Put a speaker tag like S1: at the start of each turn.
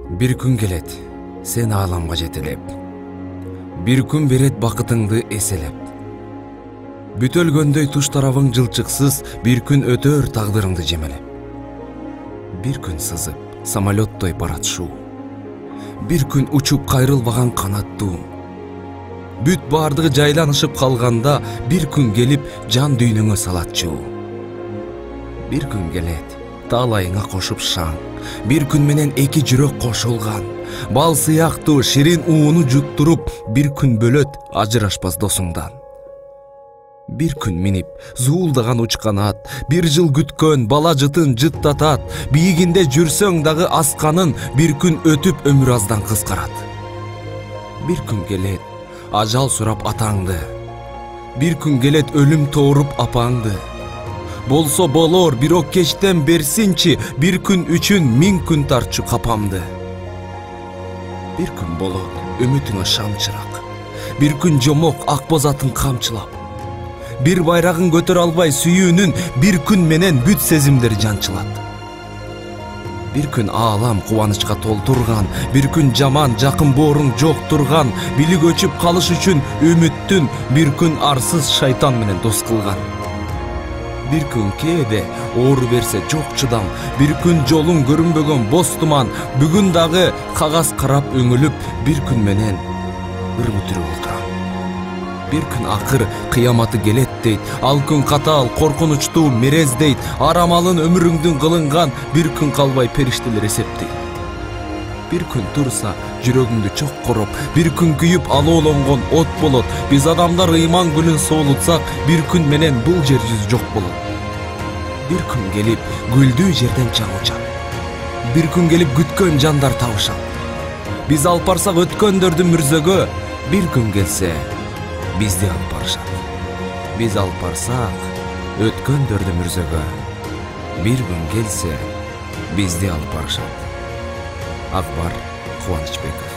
S1: Бир күн келет, сен ааламга жетелеп. Бир күн берет бакытыңды эселеп. Бүт өлгөндөй туш тарабың жылчыксыз, бир күн өтөр тагдырыңды жемелеп. Бир күн сызып, самолеттой барат шуу. Бир күн учуп кайрылбаган канаттуу. Бүт баардыгы жайланышып калганда, бир күн келип жан дүйнөңө салат чуу. Бир күн келет, таалайыңа кошуп шаң. Бир күн менен эки жүрөк кошулган. Бал сыяктуу ширин ууну жуттуруп, бир күн бөлөт ажырашпас досуңдан. Бир күн минип, зуулдаган учканат, бир жыл күткөн бала жытын жыттатат, бийигинде жүрсөң дагы асканын, бир күн өтүп өмүр аздан кыскарат. Бир күн келет, ажал сурап атаңды. Бир күн келет өлүм тооруп апаңды. Болсо болор, бирок кечтен берсинчи, бир күн үчүн 1000 күн тарчу капамды. Бир күн болот, үмүтүңө шам чырак. Бир күн жомок ак боз атын камчылап. Бир байрагын көтөрө албай сүйүүнүн, бир күн менен бүт сезимдер жанчылат. Бир күн аалам кубанычка толтурган, бир күн жаман жакын бооруң жок турган, билик өчүп калыш үчүн үмүттүн, бир күн арсыз шайтан менен дос кылган. Бир күн кээде оору берсе жок чыдам, бир күн жолуң көрүнбөгөн боз туман, бүгүн дагы кагаз карап өңүлүп, бир күн менен ырбытырып отурам. Бир күн акыр кыяматы келет дейт, ал күн катаал коркунучтуу мерез дейт, арамалын өмүрүңдүн кылынган, бир күн калбай периштелер эсептейт. Бир күн турса жүрөгүңдү чок короп, бир күн күйүп алоолонгон от болот. Биз адамдар ыйман гүлүн соолутсак, бир күн менен бул жер жүзү жок болот. Бир күн келип гүлдүү жерден чаң учат. Бир күн келип күткөн жандар табышат. Биз алып барсак өткөндөрдү мүрзөгө, бир күн келсе бизди алып барышат. Биз алып барсак өткөндөрдү мүрзөгө, бир күн келсе бизди алып барышат. Акбар Кубанычбеков.